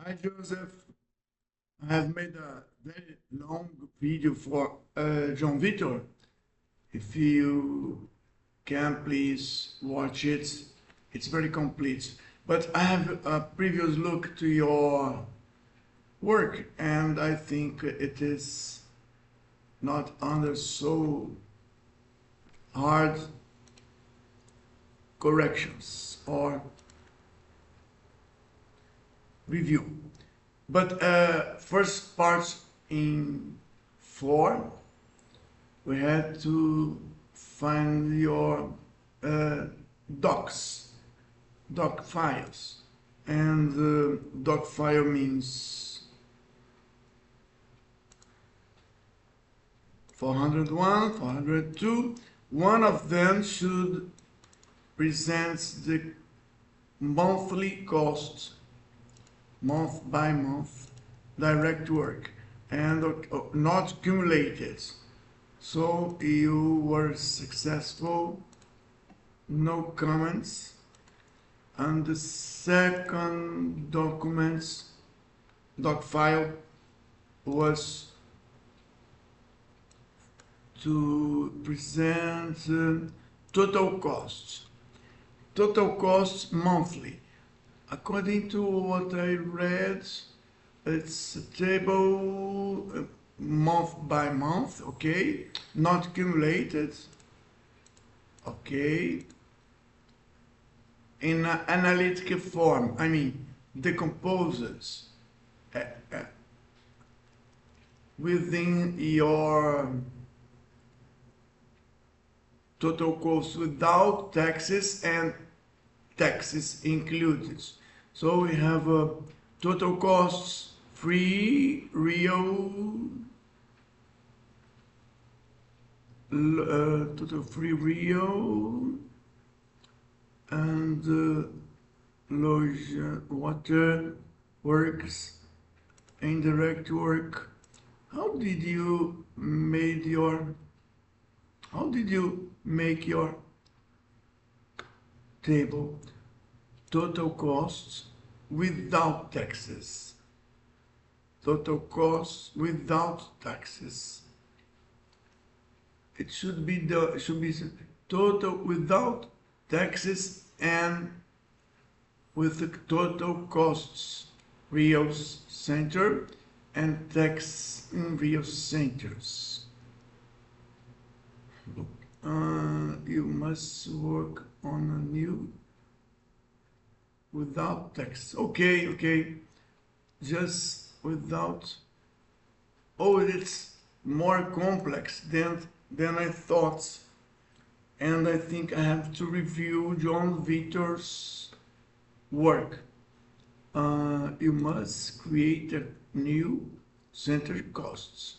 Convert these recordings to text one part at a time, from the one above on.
Hi Joseph, I have made a very long video for John Victor. If you can please watch it, it's very complete. But I have a previous look to your work and I think it is not under so hard corrections or review. But first part in 4, we had to find your uh, docs, doc files. And doc file means 401, 402. One of them should present the monthly cost, month by month, direct work, and not accumulated. So you were successful, no comments. And the second doc file was to present total costs. Total costs monthly. According to what I read, it's a table month by month, okay? Not accumulated, okay? In an analytical form, I mean, decomposes within your total cost without taxes and taxes included. So we have total costs free, real, total free, real, and water works, indirect work. How did you make your table? Total costs without taxes. Total costs without taxes. It should be total without taxes and with the total costs real center and tax in real centers. You must work on a new without tax. Okay, just without. Oh, it's more complex than I thought. And I think I have to review John Victor's work. You must create a new center costs.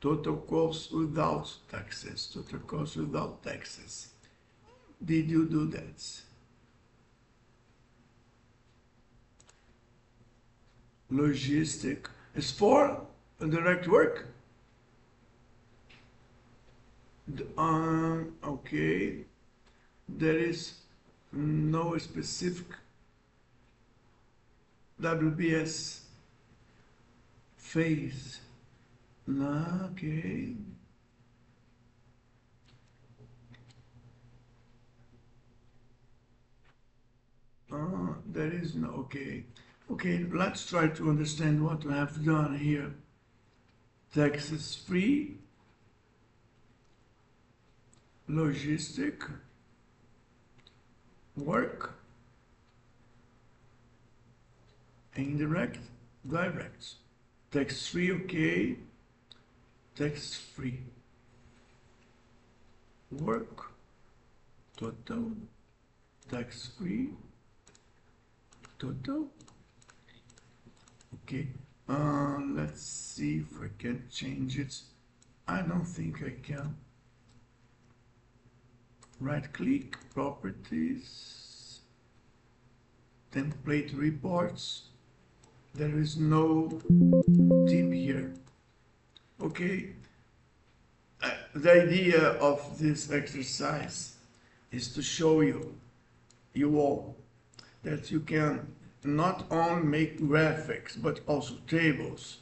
Total costs without taxes. Total costs without taxes. Did you do that? Logistic is for direct work. Okay, there is no specific WBS phase. Okay. There is no, okay. Okay, let's try to understand what we have done here. Taxes free, logistic, work, indirect, direct. Tax free, okay. Tax free. Work, total, tax free, total. Okay, let's see if I can change it. I don't think I can. Right click, properties, template reports. There is no tip here. Okay, the idea of this exercise is to show you all that you can not only make graphics, but also tables.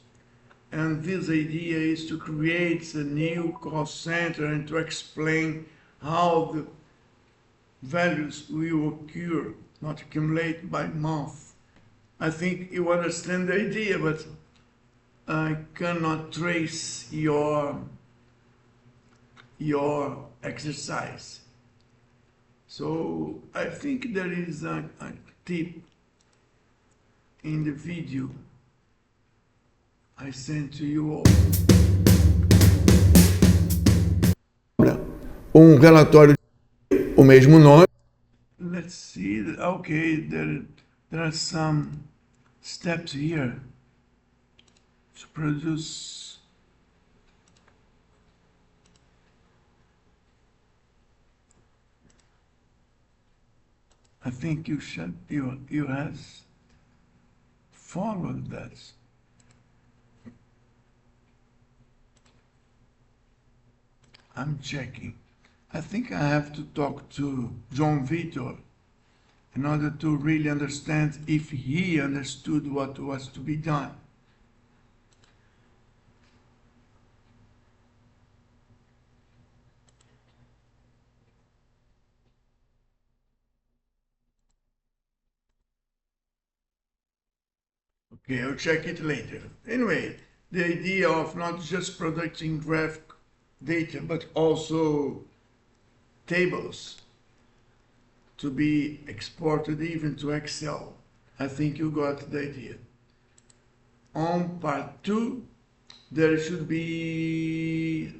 And this idea is to create a new cost center and to explain how the values will occur, not accumulate by month. I think you understand the idea, but I cannot trace your exercise. So I think there is a tip in the video I sent to you all. Relatório o mesmo nome. Let's see. Okay, there are some steps here to produce. I think you have followed that. I'm checking. I think I have to talk to John Vitor in order to really understand if he understood what was to be done. Okay, I'll check it later. Anyway, the idea of not just producing graph data, but also tables to be exported even to Excel. I think you got the idea. On part 2, there should be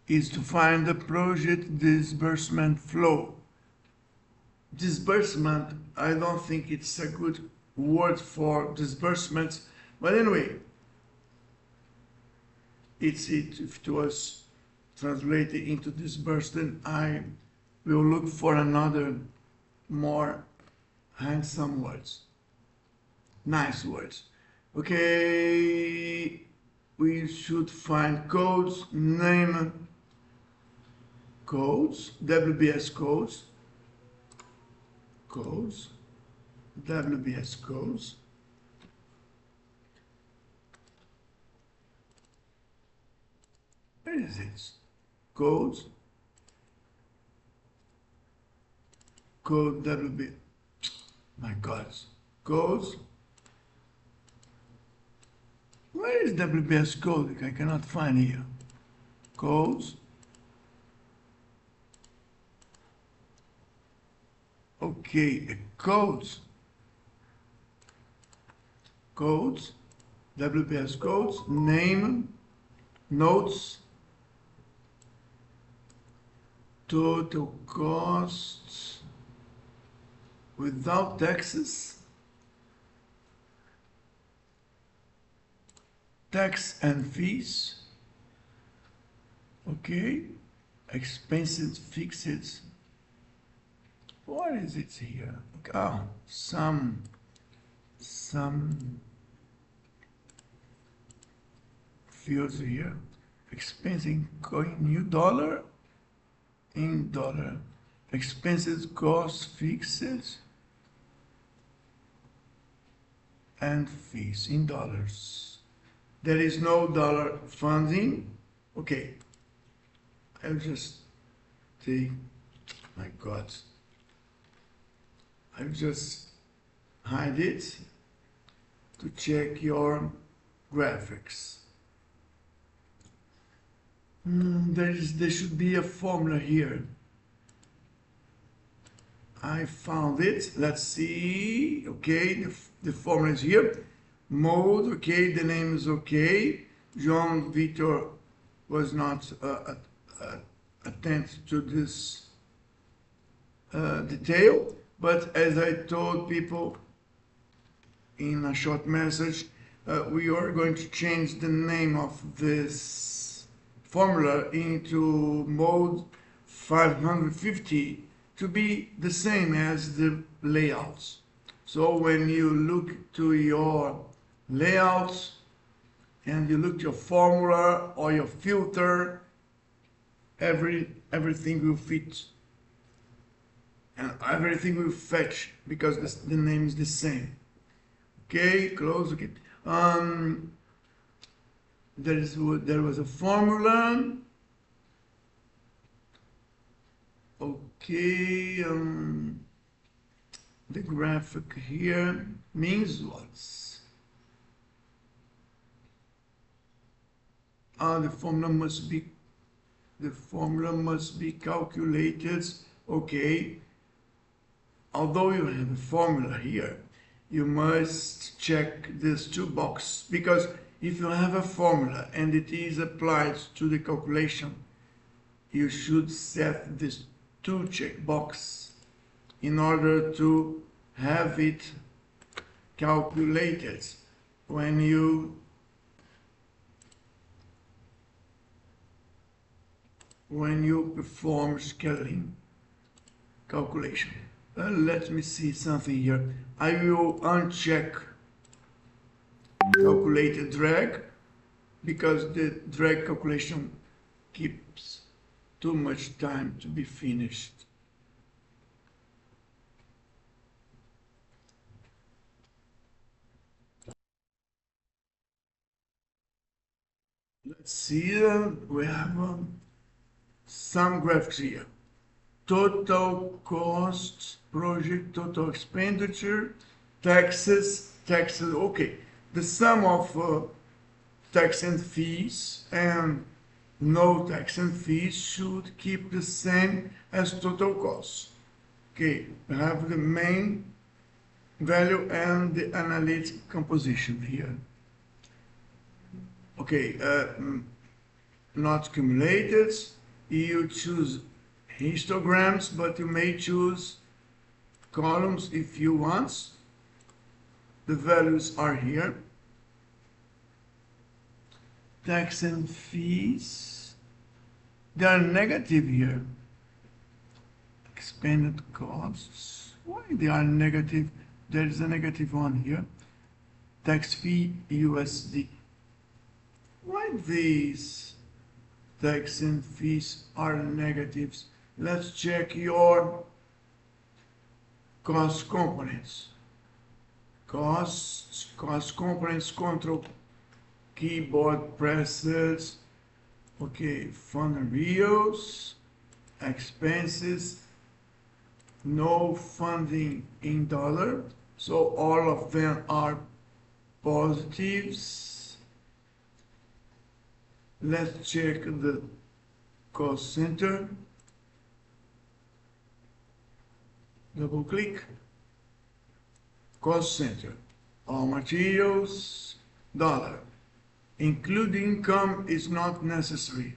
is to find the project disbursement flow. Disbursement, I don't think it's a good word for disbursements, but anyway, if it was translated into disbursement, I will look for another more handsome words, nice words. Okay, we should find codes, name codes, WBS codes, WBS codes. Where is it? Codes, code WB. My God, codes. Where is WBS code? I cannot find here. Codes. Okay, codes, WPS codes, name, notes, total costs without taxes, tax and fees, okay, expenses, fixed. What is it here? Oh, some fields here. Expensing coin new dollar in dollar. Expenses, costs, fixed, and fees in dollars. There is no dollar funding. Okay. I'll just take, my God. I'll just hide it to check your graphics. There should be a formula here. I found it. Let's see. Okay, the formula is here. Mode, okay, the name is okay. John Victor was not attentive to this detail. But as I told people in a short message, we are going to change the name of this formula into mode 550 to be the same as the layouts. So when you look to your layouts and you look to your formula or your filter, everything will fit. and everything will fetch because the name is the same. Okay, close. Okay. There was a formula. Okay. The graphic here means what? The formula must be calculated. Okay. Although you have a formula here, you must check these two boxes, because if you have a formula and it is applied to the calculation, you should set these two check boxes in order to have it calculated when you perform scaling calculation. Let me see something here. I will uncheck calculated drag, because the drag calculation keeps too much time to be finished. Let's see, we have some graphics here. Total cost, project, total expenditure, taxes, okay. The sum of tax and fees and no tax and fees should keep the same as total cost. Okay, we have the main value and the analytic composition here. Okay, not cumulated. You choose histograms, but you may choose columns if you want. The values are here. Tax and fees, they are negative here. Expended costs, why they are negative? There is a negative one here. Tax fee USD. Why these tax and fees are negatives? Let's check your cost components. Cost components, control keyboard presses. Okay, fund and reals, expenses, no funding in dollar. So all of them are positives. Let's check the cost center. Double click. Cost center. All materials, dollar. Include income is not necessary.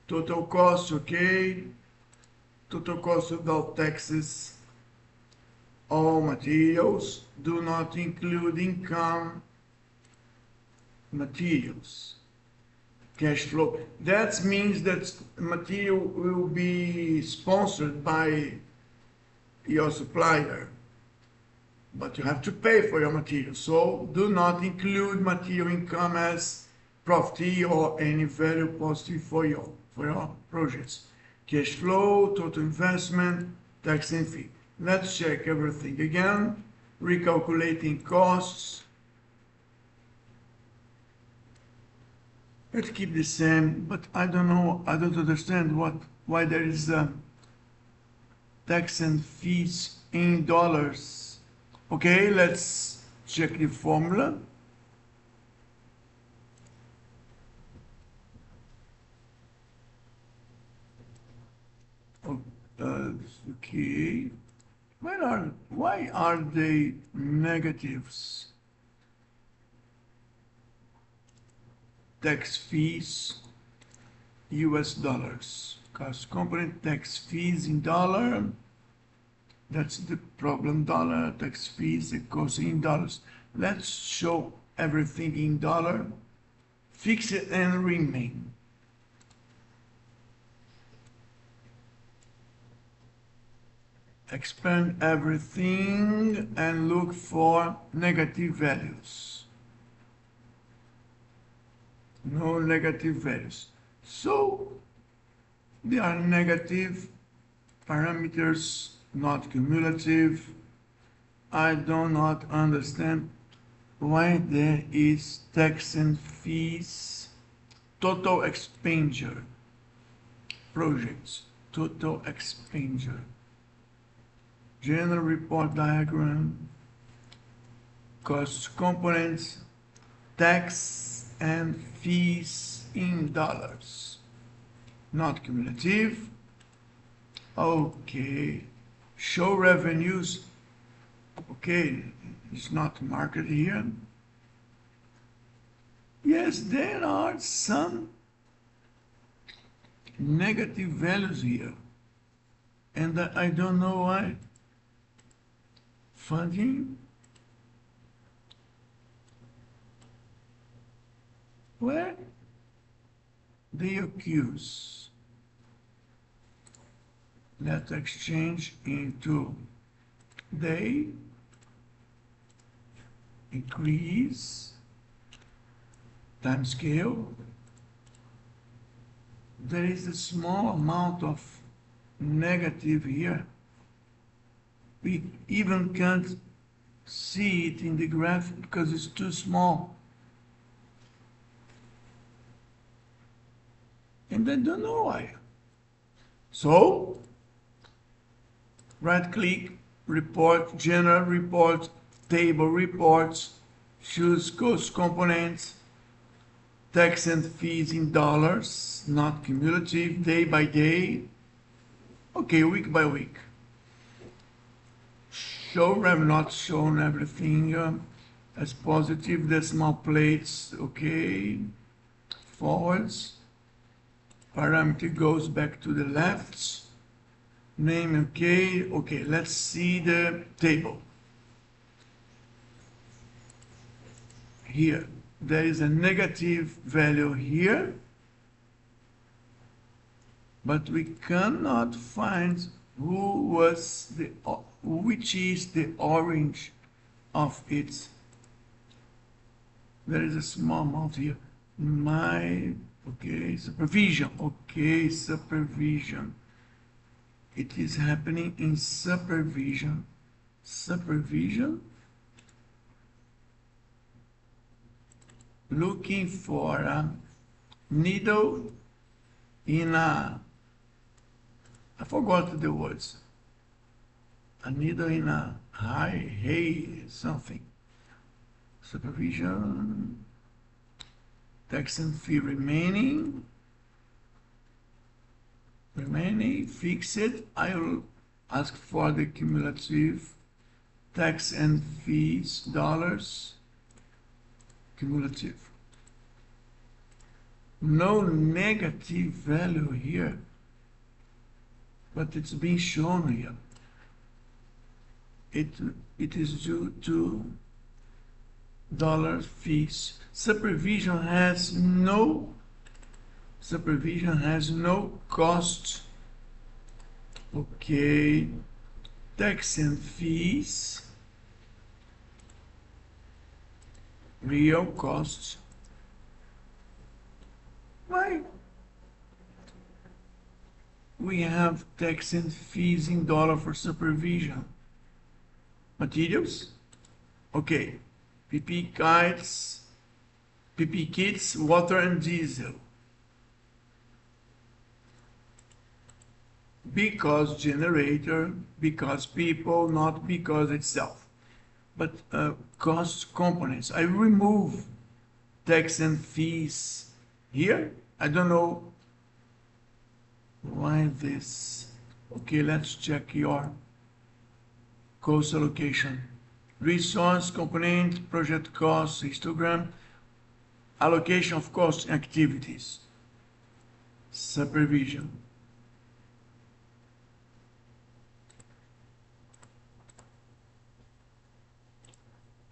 Total cost, okay. Total cost without taxes. All materials do not include income. Materials. Cash flow. That means that material will be sponsored by your supplier, but you have to pay for your material. So do not include material income as profit or any value positive for your projects. Cash flow, total investment, tax and fee. Let's check everything again. Recalculating costs. Let's keep the same, but I don't know, I don't understand why there is tax and fees in dollars. Okay, let's check the formula. Okay, why are they negatives? Tax fees, US dollars. Cost component, tax fees in dollar. That's the problem, dollar, tax fees, it goes in dollars. Let's show everything in dollar. Fix it and remain. Expand everything and look for negative values. No negative values. So they are negative parameters not cumulative. I do not understand why there is tax and fees, total expenditure, projects, total expenditure, general report diagram, cost components, tax and fees in dollars, not cumulative. Okay, show revenues. Okay, it's not marked here. Yes, there are some negative values here, and I don't know why. Funding, where they accuse. Let's exchange into they increase time scale. There is a small amount of negative here. We even can't see it in the graph because it's too small. And I don't know why. So, right click, report, general report, table reports, choose cost components, tax and fees in dollars, not cumulative, day by day. Okay, week by week. Show, I'm not shown everything as positive, decimal plates, okay. Forwards. Parameter goes back to the left. Name, okay. Okay, let's see the table. Here, there is a negative value here, but we cannot find which is the orange of it. There is a small amount here. Okay, supervision. Okay, supervision. It is happening in supervision. Supervision. Looking for a needle in I forgot the words. A needle in a hay, something. Supervision. Tax and fee remaining, fixed. I will ask for the cumulative tax and fees, dollars, cumulative. No negative value here, but it's being shown here. It is due to dollar fees. Supervision has no cost. Okay, tax and fees, real costs. Why? We have tax and fees in dollar for supervision. Materials, okay. PP kits, water and diesel. Because generator, because people, not because itself. But cost components. I remove tax and fees here. I don't know why this. Okay, let's check your cost allocation. Resource component, project cost, histogram, allocation of cost activities, supervision.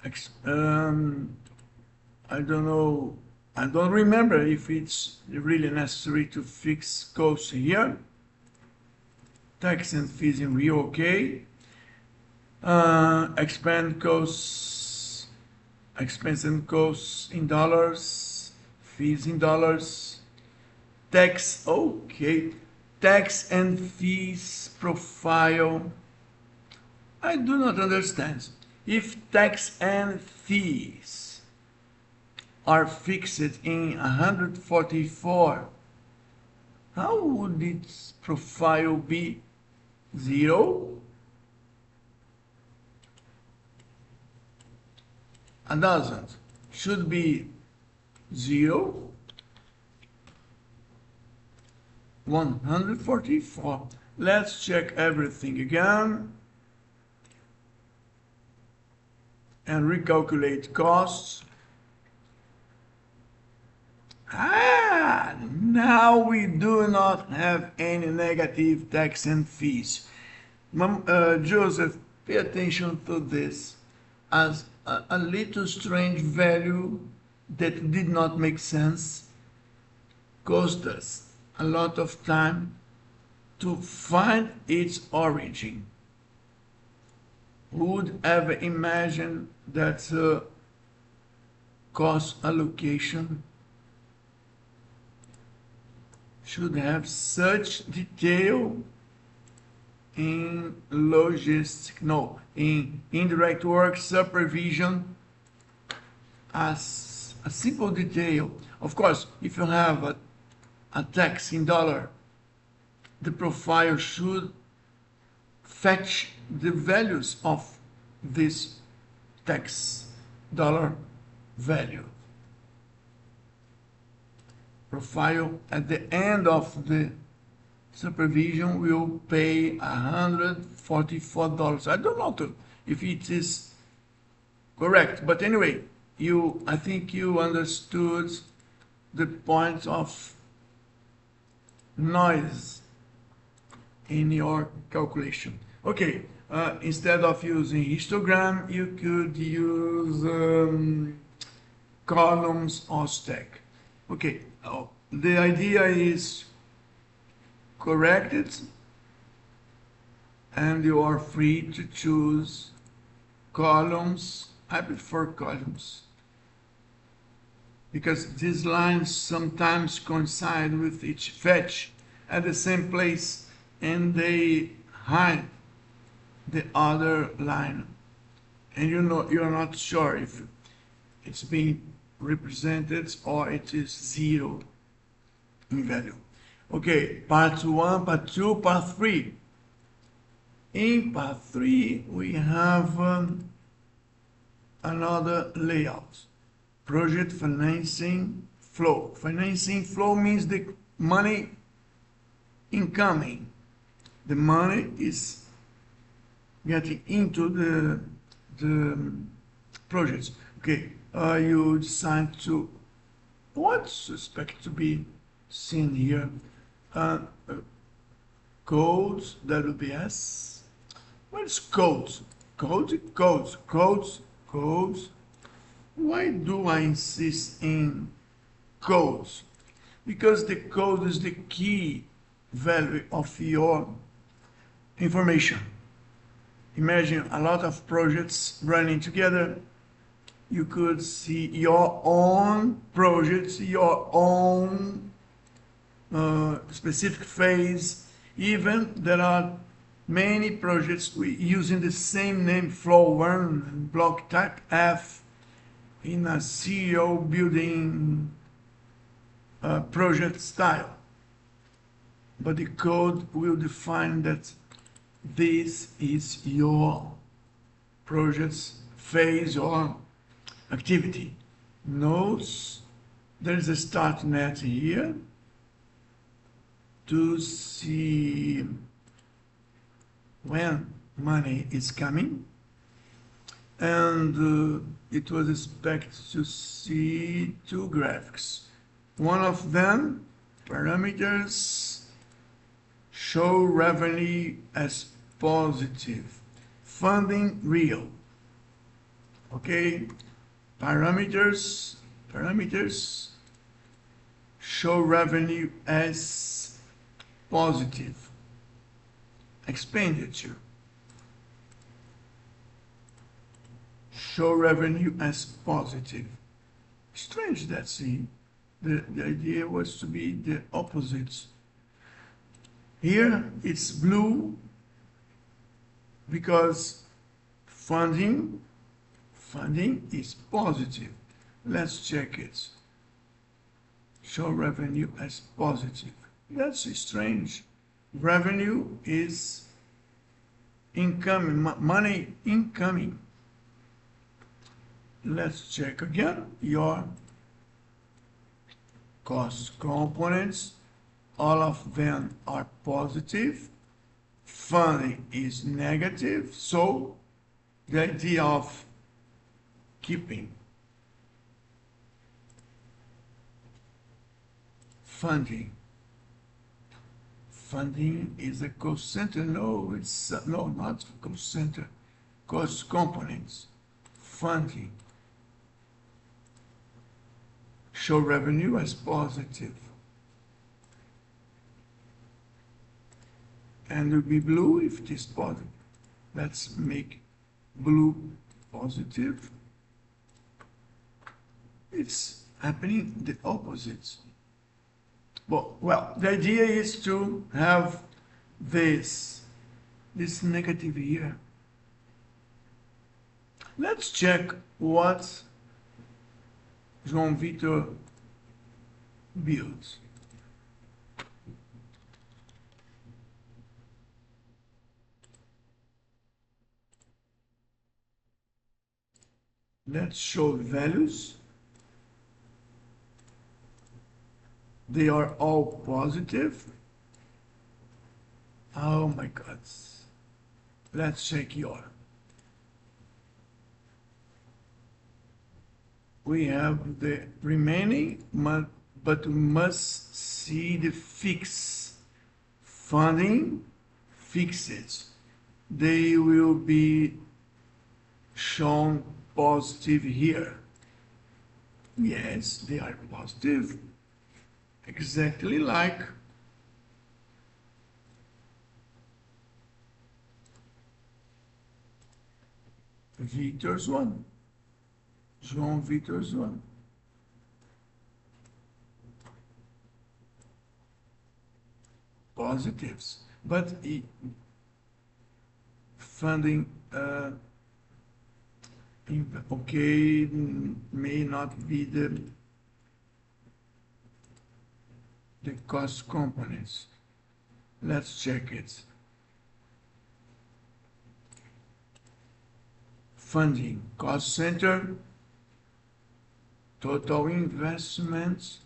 I don't know, I don't remember if it's really necessary to fix costs here. Tax and fees in real, okay. Expand costs, expense and costs in dollars, fees in dollars, tax, okay, tax and fees profile, I do not understand. If tax and fees are fixed in 144, how would its profile be 0? It doesn't. Should be 0, 144. Let's check everything again and recalculate costs. Now we do not have any negative tax and fees. Joseph, pay attention to this as a little strange value that did not make sense, cost us a lot of time to find its origin. Who would ever imagine that cost allocation should have such detail in logistics, no, in indirect work supervision, as a simple detail. Of course, if you have a tax in dollar, the profile should fetch the values of this tax dollar value. Profile at the end of the supervision will pay $144. I don't know if it is correct, but anyway, I think you understood the point of noise in your calculation. Okay, instead of using histogram, you could use columns or stack. Okay, the idea is corrected, and you are free to choose columns. I prefer columns because these lines sometimes coincide with each fetch at the same place and they hide the other line, and you're not sure if it's being represented or it is 0 in value. Okay, part 1, part 2, part 3. In part 3 we have another layout. Project financing flow. Financing flow means the money incoming. The money is getting into the projects. Okay, you decide to what's expected to be seen here. Codes, WBS. What is codes? Codes. Why do I insist in codes? Because the code is the key value of your information. Imagine a lot of projects running together. You could see your own projects, your own specific phase. Even there are many projects using the same name, flow 1, block type F, in a serial building project style. But the code will define that this is your project's phase or activity. Notes, there is a start net here to see when money is coming, and it was expected to see 2 graphics. One of them, parameters, show revenue as positive, funding real. Okay, parameters show revenue as positive, expenditure show revenue as positive. Strange that scene. The idea was to be the opposite. Here it's blue because funding is positive. Let's check it. Show revenue as positive. That's strange. Revenue is incoming, money incoming. Let's check again your cost components. All of them are positive. Funding is negative. So the idea of keeping funding is a cost center. No, it's no, not cost center. Cost components. Funding. Show revenue as positive. And it will be blue if it is positive. Let's make blue positive. It's happening the opposite. Well, the idea is to have this negative here. Let's check what João Vitor builds. Let's show values. They are all positive. Oh my God. Let's check your. We have the remaining, but we must see the fixed funding fixed. They will be shown positive here. Yes, they are positive. Exactly like Victor's one. João Vitor's one. Positives. But funding, okay, may not be the cost components. Let's check it. Funding, cost center, total investments.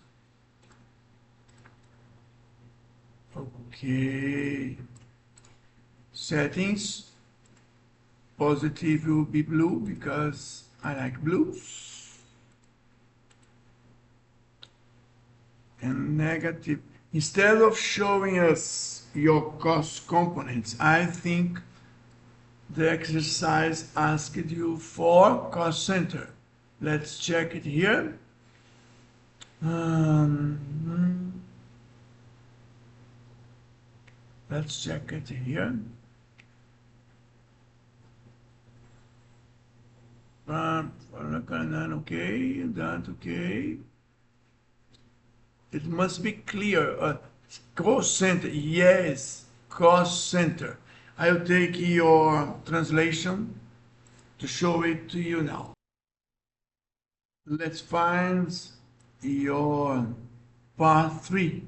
Okay. Settings, positive will be blue because I like blues. And negative, instead of showing us your cost components, I think the exercise asked you for cost center. Let's check it here. Let's check it here. Okay, that okay. It must be clear. Cost center, yes, cost center. I'll take your translation to show it to you now. Let's find your part 3.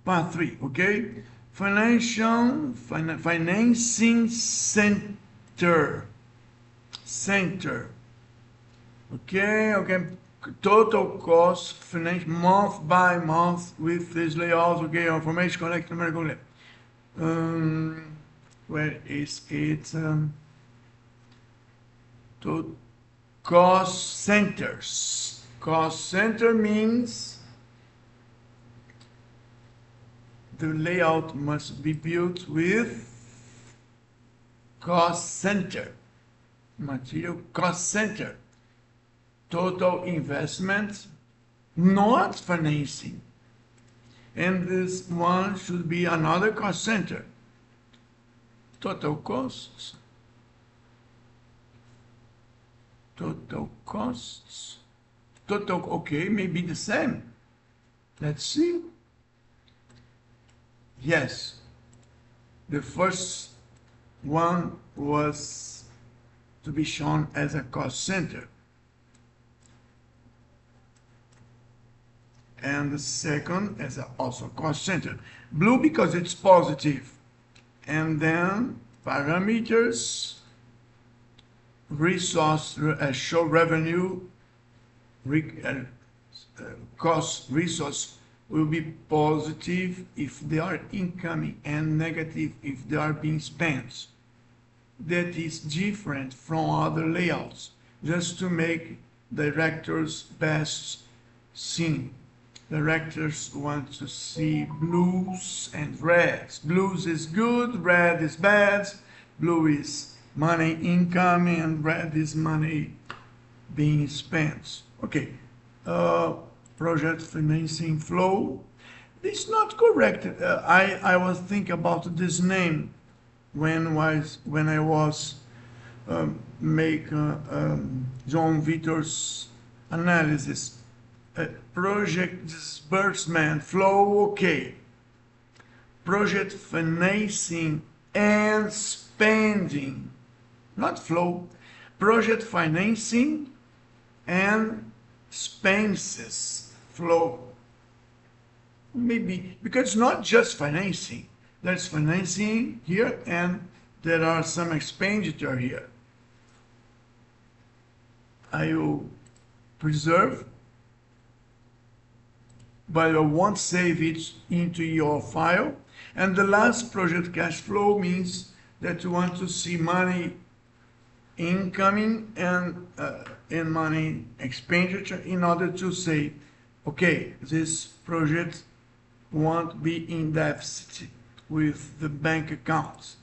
Part 3, okay? Financing center. Okay. Total cost, finance month by month with this layout, okay, information collect numerical. Where is it? To cost centers. Cost center means the layout must be built with cost center. Material cost center. Total investment, not financing. And this one should be another cost center. Total costs. Total costs. Total, okay, maybe the same. Let's see. Yes. The first one was to be shown as a cost center. And the second as also cost center. Blue because it's positive. And then parameters, resource, show revenue, cost resource will be positive if they are incoming and negative if they are being spent. That is different from other layouts, just to make directors best seen. Directors want to see blues and reds. Blues is good, red is bad. Blue is money incoming and red is money being spent. Okay, project financing flow. It's not correct. I was thinking about this name when I was make John Vitor's analysis. Project disbursement flow, okay. Project financing and spending, not flow. Project financing and expenses flow. Maybe because it's not just financing. There's financing here and there are some expenditure here. I will preserve, but I won't save it into your file. And the last project cash flow means that you want to see money incoming and money expenditure in order to say, okay, this project won't be in deficit with the bank accounts.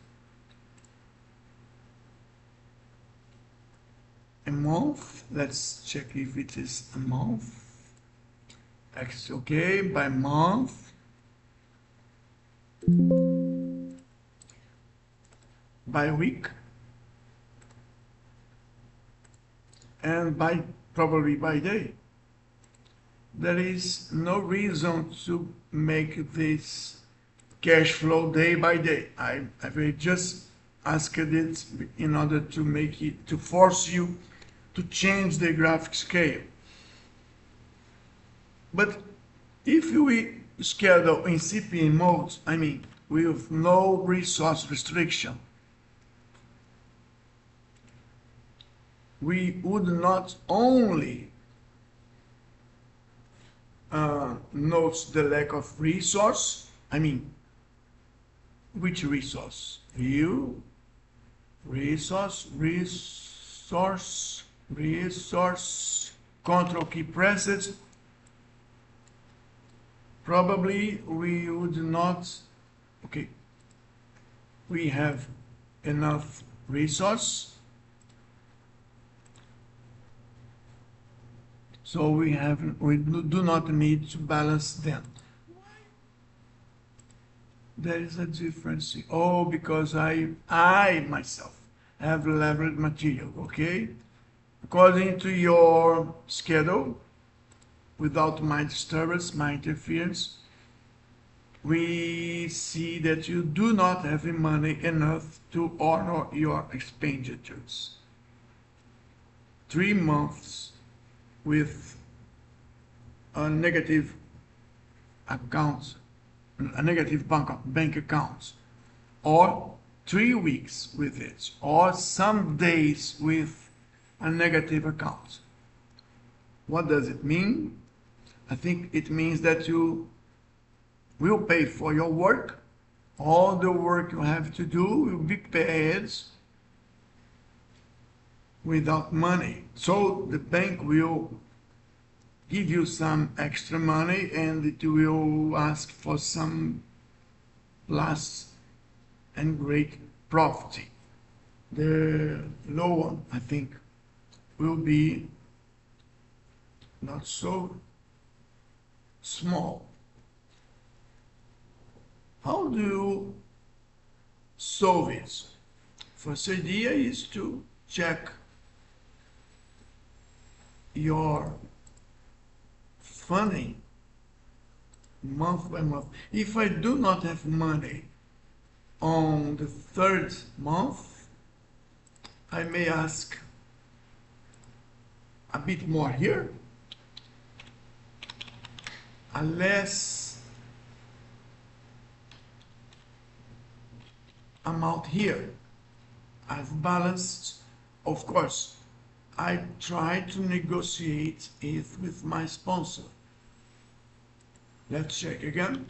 A month, let's check if it is a month. Okay, by month, by week, and by probably by day. There is no reason to make this cash flow day by day. I will just ask it in order to make it, to force you to change the graphic scale. But if we schedule in CPM mode, I mean, with no resource restriction, we would not only note the lack of resource, I mean, which resource? View, resource, control key pressed. Probably we would not, okay, we have enough resource, so we do not need to balance them. There is a difference. Oh, because I myself have leveraged material, okay? According to your schedule, without my disturbance, my interference, we see that you do not have money enough to honor your expenditures. 3 months with a negative account, a negative bank account, or 3 weeks with it, or some days with a negative account. What does it mean? I think it means that you will pay for your work. All the work you have to do will be paid without money. So the bank will give you some extra money and it will ask for some last and great profit. The low one, I think, will be not so small. How do you solve it? First idea is to check your funding month by month. If I do not have money on the 3rd month, I may ask a bit more here, a less amount here. I've balanced, of course. I try to negotiate it with my sponsor. Let's check again.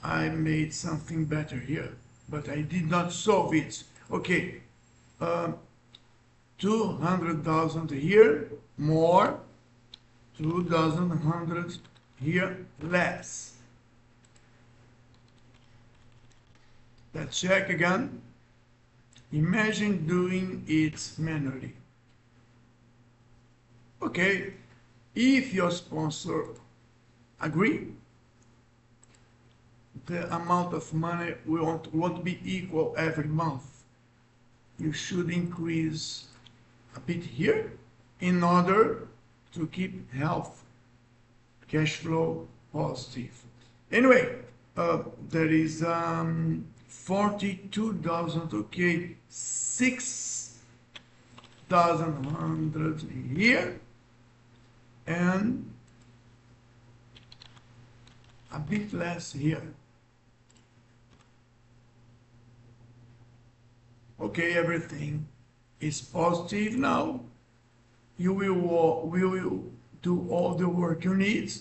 I made something better here, but I did not solve it. Okay, 200,000 here, more, 2,100 here, less. Let's check again. Imagine doing it manually. Okay, if your sponsor agree, the amount of money won't be equal every month. You should increase a bit here in order to keep health, cash flow positive. Anyway, there is 42,000, okay, 6,100 here, and a bit less here. Okay, everything is positive now. You will do all the work you need.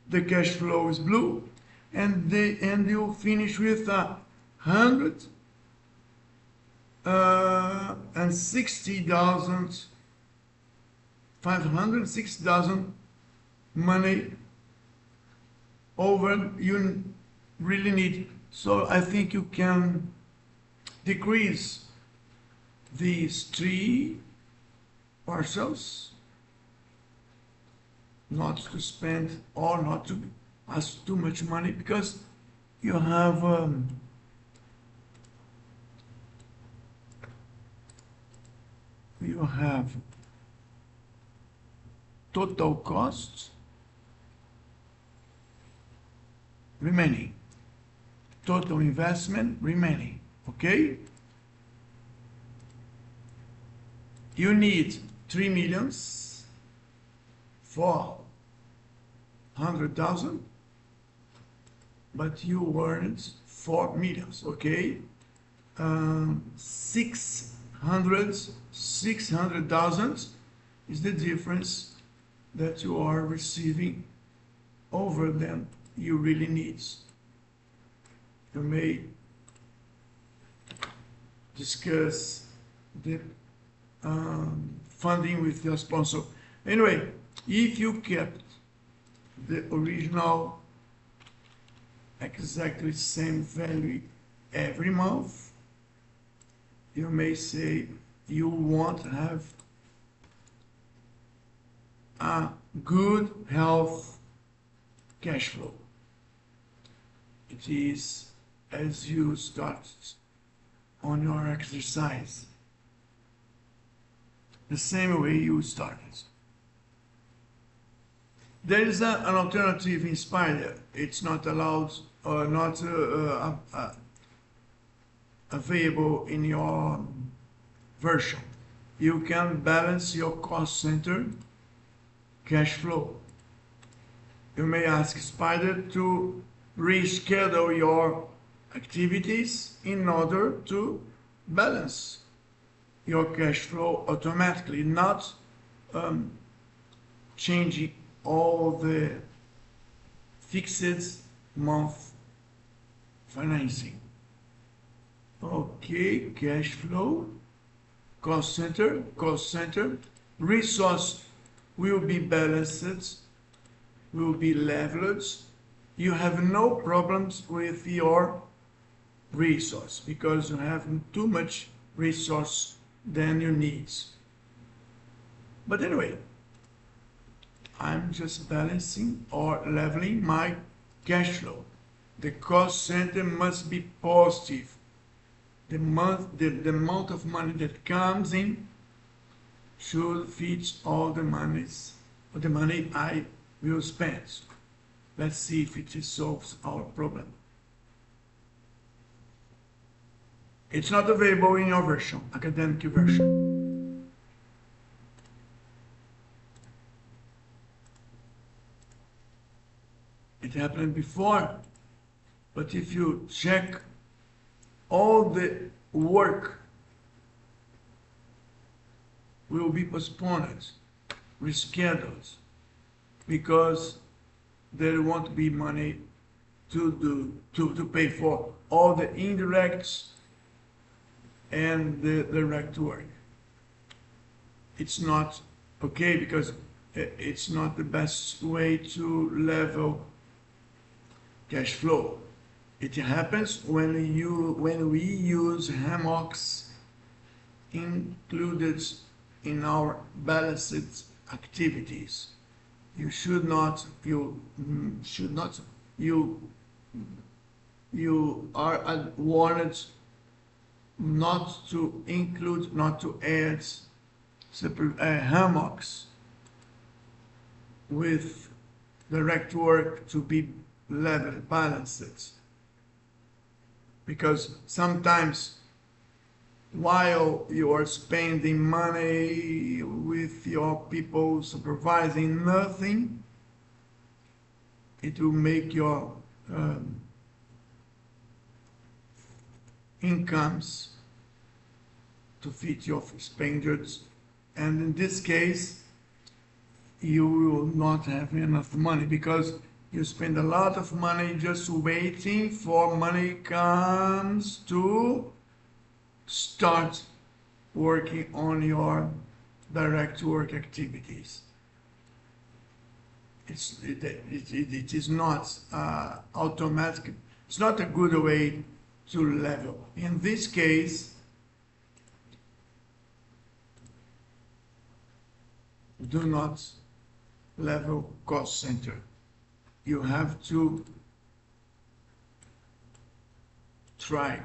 The cash flow is blue, and you finish with 160,000, 560,000 money over you really need. So I think you can decrease these 3 parcels, not to spend or not to ask too much money, because you have total costs remaining, total investment remaining. Okay, you need 3,400,000, but you earned 4 million. Okay, 600,000 is the difference that you are receiving over them you really need. You may discuss the funding with your sponsor. Anyway, if you kept the original exactly same value every month, you may say you won't have a good health cash flow. It is as you start on your exercise, the same way you started. There is an alternative in Spider. It's not allowed or not available in your version. You can balance your cost center cash flow. You may ask Spider to reschedule your activities in order to balance your cash flow automatically, not changing all the fixed month financing. Okay, cash flow, cost center, resource will be balanced, will be leveled. You have no problems with your resource because you have too much resource than you need. But anyway, I'm just balancing or leveling my cash flow. The cost center must be positive. The amount of money that comes in should fit all the money I will spend. Let's see if it solves our problem. It's not available in your version, academic version. It happened before, but if you check all the work will be postponed, rescheduled, because there won't be money to pay for all the indirects and the direct work. It's not okay because it's not the best way to level cash flow. It happens when we use hammocks included in our balanced activities. You should not you are warned not to include, not to add hammocks with direct work to be level balanced, because sometimes while you are spending money with your people supervising nothing, it will make your incomes to fit your expenditures, and in this case you will not have enough money because you spend a lot of money just waiting for money comes to start working on your direct work activities. It is not automatic. It's not a good way to level. In this case, do not level cost center. You have to try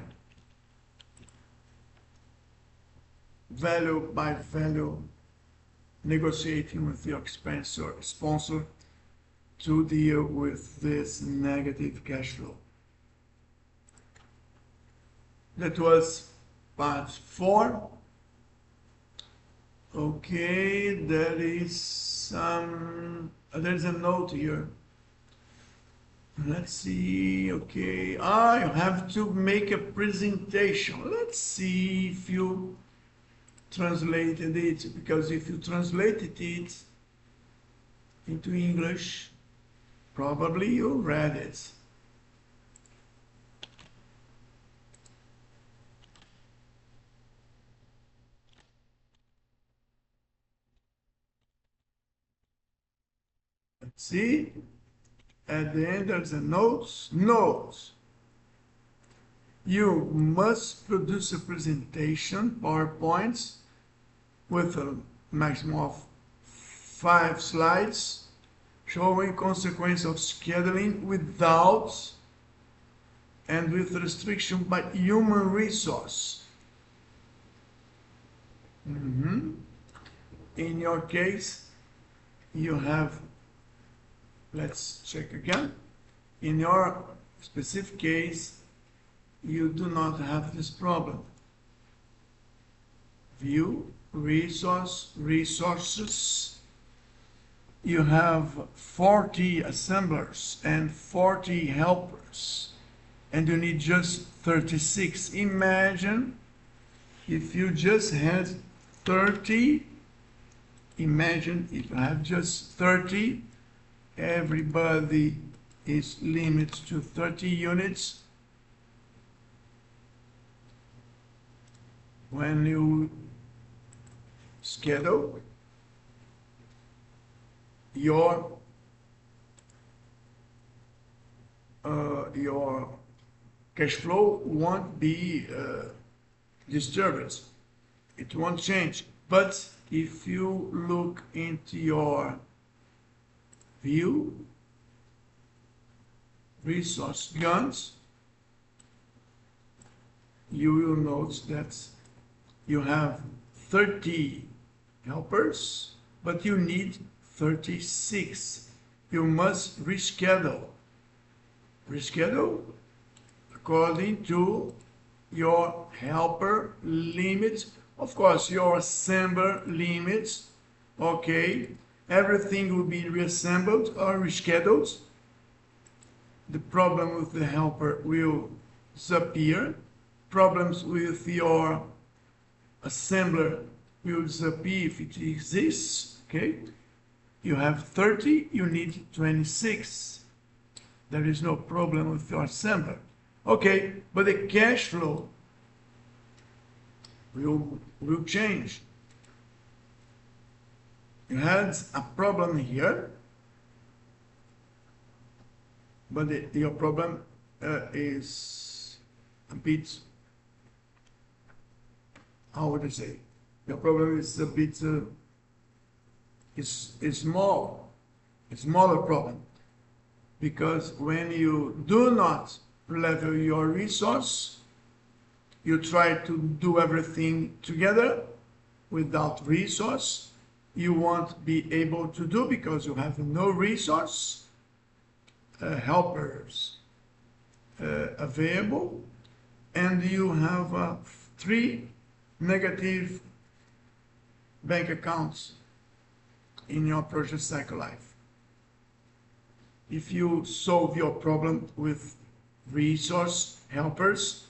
value by value, negotiating with your sponsor to deal with this negative cash flow. That was part 4. Okay, there's a note here. Let's see. Okay, you have to make a presentation. Let's see if you translated it, because if you translated it into English, probably you read it. Let's see. At the end there's a notes. You must produce a presentation, PowerPoint, with a maximum of 5 slides, showing consequence of scheduling without and with restriction by human resource. In your case, you have, let's check again. In your specific case, you do not have this problem. View, resources. You have 40 assemblers and 40 helpers, and you need just 36. Imagine if you just had 30. Imagine if you have just 30, everybody is limited to 30 units. When you schedule, your cash flow won't be disturbed. It won't change. But if you look into your view, resource guns, you will notice that you have 30 helpers, but you need 36. You must reschedule according to your helper limits, of course, your assembler limits, okay? Everything will be reassembled or rescheduled. The problem with the helper will disappear. Problems with your assembler will disappear if it exists, okay? You have 30, you need 26. There is no problem with your assembler. Okay, but the cash flow will change. You had a problem here, but your problem is a bit, how would I say? Your problem is a bit, is small, a smaller problem. Because when you do not level your resource, you try to do everything together without resource. You won't be able to do because you have no resource, helpers available, and you have 3 negative bank accounts in your project cycle life. If you solve your problem with resource helpers,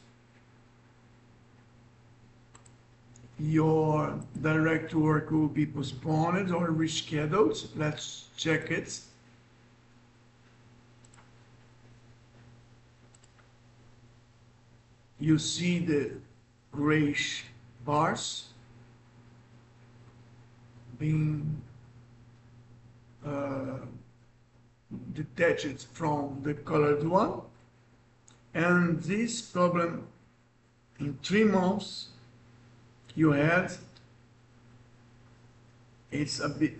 your direct work will be postponed or rescheduled. Let's check it. You see the grayish bars being detached from the colored one, and this problem in 3 months you had, it's a bit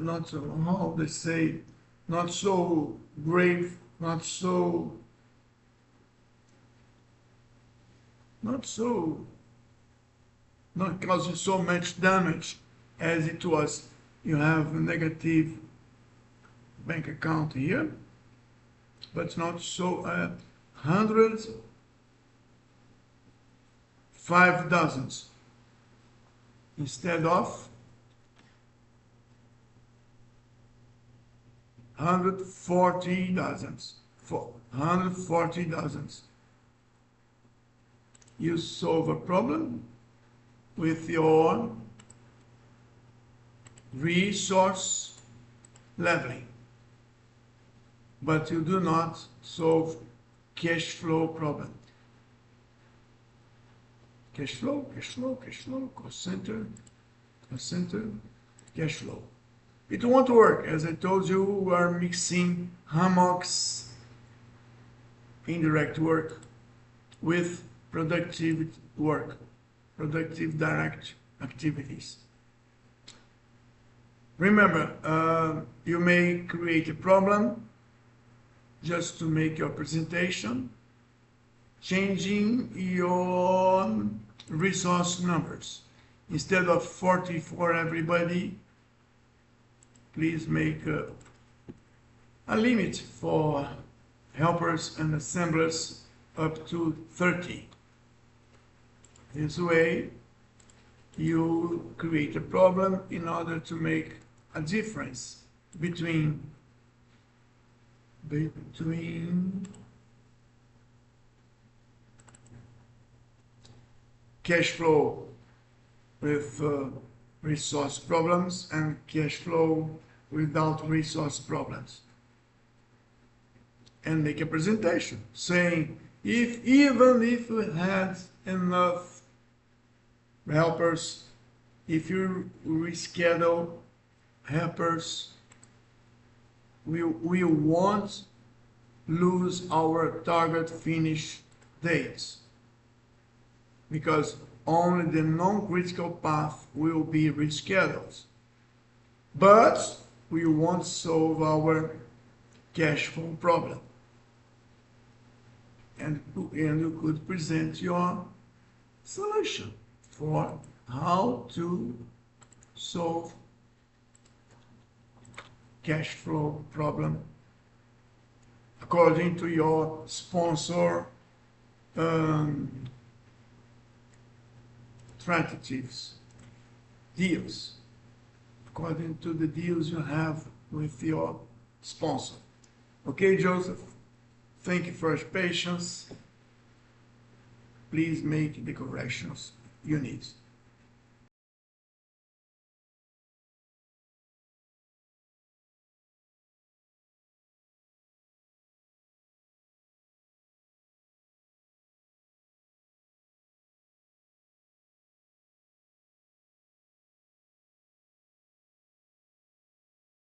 not so, how they say, not so grave, not causing so much damage as it was. You have a negative bank account here, but not so 105,000 instead of 140,000. 140,000. You solve a problem with your resource leveling, but you do not solve cash flow problem. Cash flow, cost center, cash flow. It won't work. As I told you, we are mixing hammocks, indirect work, with productive work, productive direct activities. Remember, you may create a problem just to make your presentation, changing your resource numbers. Instead of 40 for everybody, please make a limit for helpers and assemblers up to 30. This way, you create a problem in order to make a difference between cash flow with resource problems and cash flow without resource problems. And make a presentation saying, even if we had enough helpers, if you reschedule helpers, we won't lose our target finish dates, because only the non-critical path will be rescheduled. But we won't solve our cash flow problem. And you could present your solution for how to solve cash flow problem according to your sponsor strategies, deals, according to the deals you have with your sponsor. Okay, Joseph? Thank you for your patience. Please make the corrections you need.